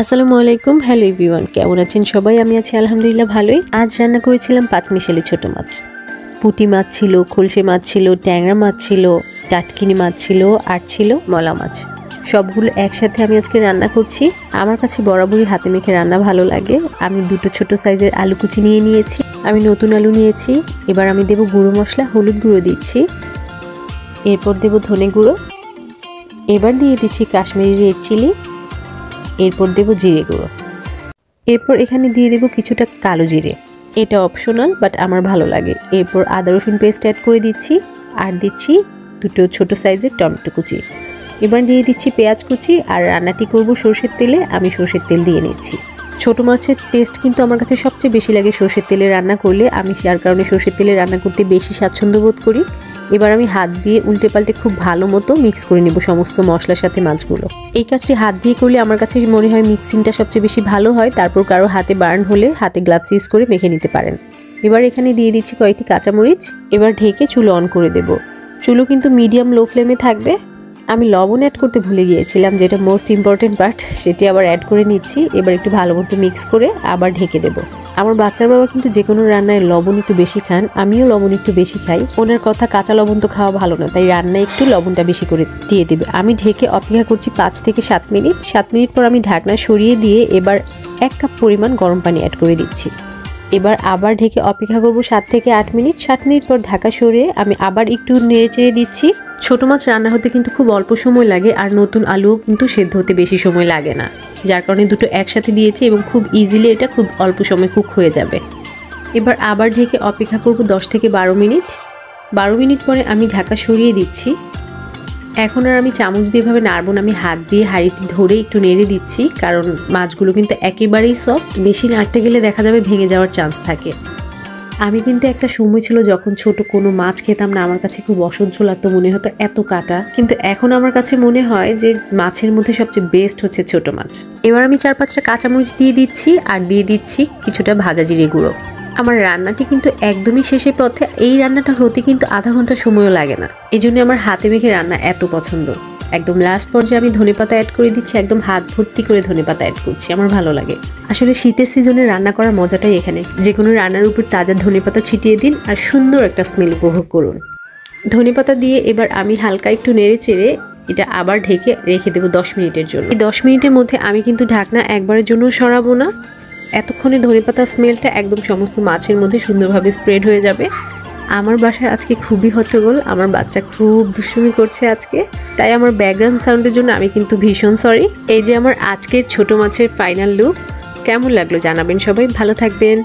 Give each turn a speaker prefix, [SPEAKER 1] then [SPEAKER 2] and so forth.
[SPEAKER 1] আসসালামু আলাইকুম। Hello everyone, কেমন আছেন সবাই? আমি আছি আলহামদুলিল্লাহ ভালোই। আজ রান্না করেছিলাম পাঁচমিশালি ছোট মাছ। পুঁটি মাছ ছিল, খলসে মাছ ছিল, ট্যাংরা মাছ ছিল, টাটকিনি মাছ ছিল, আর ছিল মলা মাছ। সবগুলো একসাথে আমি আজকে রান্না করছি। আমার কাছে বরাবরই হাতে মেখে রান্না ভালো লাগে। আমি দুটো ছোট সাইজের আলু কুচি নিয়ে নিয়েছি। আমি নতুন আলু নিয়েছি। এবার আমি দেব গুঁড়ো মশলা, হলুদ গুঁড়ো দিচ্ছি, এরপর দেব ধনে গুঁড়ো, এবার দিয়ে দিচ্ছি কাশ্মীরি রেড চিলি, এরপর দেব জিরে গুঁড়ো, এরপর এখানে দিয়ে দেব কিছুটা কালো জিরে। এটা অপশনাল, বাট আমার ভালো লাগে। এরপর আদা রসুন পেস্ট অ্যাড করে দিচ্ছি, আর দিচ্ছি দুটো ছোট সাইজের টমেটো কুচি। এবার দিয়ে দিচ্ছি পেঁয়াজ কুচি। আর রান্নাটি করব সরষের তেলে। আমি সরষের তেল দিয়ে নিচ্ছি। ছোট মাছের টেস্ট কিন্তু আমার কাছে সবচেয়ে বেশি লাগে সরষের তেলে রান্না করলে। আমি যার কারণে সরষের তেলে রান্না করতে বেশি স্বাচ্ছন্দ্য বোধ করি। এবার আমি হাত দিয়ে উল্টে পাল্টে খুব ভালো মতো মিক্স করে নেব সমস্ত মশলার সাথে মাছগুলো। এই কাজটি হাত দিয়ে করলে আমার কাছে মনে হয় মিক্সিংটা সবচেয়ে বেশি ভালো হয়। তারপর কারো হাতে বার্ন হলে হাতে গ্লাভস ইউজ করে মেখে নিতে পারেন। এবার এখানে দিয়ে দিচ্ছি কয়েকটি কাঁচামরিচ। এবার ঢেকে চুলো অন করে দেব। চুলো কিন্তু মিডিয়াম লো ফ্লেমে থাকবে। আমি লবণ অ্যাড করতে ভুলে গিয়েছিলাম, যেটা মোস্ট ইম্পর্টেন্ট পার্ট, সেটি আবার অ্যাড করে নিচ্ছি। এবার একটু ভালো মতো মিক্স করে আবার ঢেকে দেব। আমার বাচ্চার বাবা কিন্তু যে কোনো রান্নায় লবণ একটু বেশি খান, আমিও লবণ একটু বেশি খাই। ওনার কথা, কাঁচা লবণ তো খাওয়া ভালো না, তাই রান্নায় একটু লবণটা বেশি করে দিয়ে দেবে। আমি ঢেকে অপেক্ষা করছি 5 থেকে 7 মিনিট। 7 মিনিট পর আমি ঢাকনা সরিয়ে দিয়ে এবার 1 কাপ পরিমাণ গরম পানি অ্যাড করে দিচ্ছি। এবার আবার ঢেকে অপেক্ষা করব 7 থেকে 8 মিনিট। 7 মিনিট পর ঢাকা সরিয়ে আমি আবার একটু নেড়ে চেড়ে দিচ্ছি। ছোট মাছ রান্না হতে কিন্তু খুব অল্প সময় লাগে, আর নতুন আলুও কিন্তু সেদ্ধ হতে বেশি সময় লাগে না, যার কারণে দুটো একসাথে দিয়েছি এবং খুব ইজিলি এটা খুব অল্প সময় কুক হয়ে যাবে। এবার আবার ঢেকে অপেক্ষা করব 10 থেকে 12 মিনিট। 12 মিনিট পরে আমি ঢাকা সরিয়ে দিচ্ছি। এখন আর আমি চামচ দিয়ে ভাবে নাড়ব না, আমি হাত দিয়ে হাঁড়িতে ধরে একটু নেড়ে দিচ্ছি, কারণ মাছগুলো কিন্তু একেবারেই সফট। বেশি নাড়তে গেলে দেখা যাবে ভেঙে যাওয়ার চান্স থাকে। আমি কিন্তু একটা সময় ছিল যখন ছোট কোনো মাছ খেতাম না, আমার কাছে খুব অসহ্য লাগতো, মনে হতো এত কাটা। কিন্তু এখন আমার কাছে মনে হয় যে মাছের মধ্যে সবচেয়ে বেস্ট হচ্ছে ছোট মাছ। এবার আমি 4-5টা কাঁচামরিচ দিয়ে দিচ্ছি, আর দিয়ে দিচ্ছি কিছুটা ভাজা জিরে গুঁড়ো। আমার রান্নাটি কিন্তু একদমই শেষের পথে। এই রান্নাটা হতে কিন্তু আধা ঘন্টা সময়ও লাগে না। এই জন্য আমার হাতে মেখে রান্না এত পছন্দ। একদম লাস্ট পর্যায়ে আমি ধনেপাতা অ্যাড করে দিচ্ছি। একদম হাত ভর্তি করে ধনেপাতা অ্যাড করছি, আমার ভালো লাগে। আসলে শীতের সিজনে রান্না করার মজাটাই এখানে। যে কোনো রান্নার উপর তাজা ধনেপাতা ছিটিয়ে দিন আর সুন্দর একটা স্মেল উপভোগ করুন। ধনেপাতা দিয়ে এবার আমি হালকা একটু নেড়ে চেড়ে এটা আবার ঢেকে রেখে দেবো 10 মিনিটের জন্য। এই 10 মিনিটের মধ্যে আমি কিন্তু ঢাকনা একবারের জন্য সরাবো না। এতক্ষণে ধনেপাতার স্মেলটা একদম সমস্ত মাছের মধ্যে সুন্দরভাবে স্প্রেড হয়ে যাবে। আমার বাসায় আজকে খুবই হট্টগোল। আমার বাচ্চা খুব দুষ্টুমি করছে আজকে, তাই আমার ব্যাকগ্রাউন্ড সাউন্ডের জন্য আমি কিন্তু ভীষণ সরি। এই যে আমার আজকের ছোট মাছের ফাইনাল লুক। কেমন লাগলো জানাবেন সবাই। ভালো থাকবেন।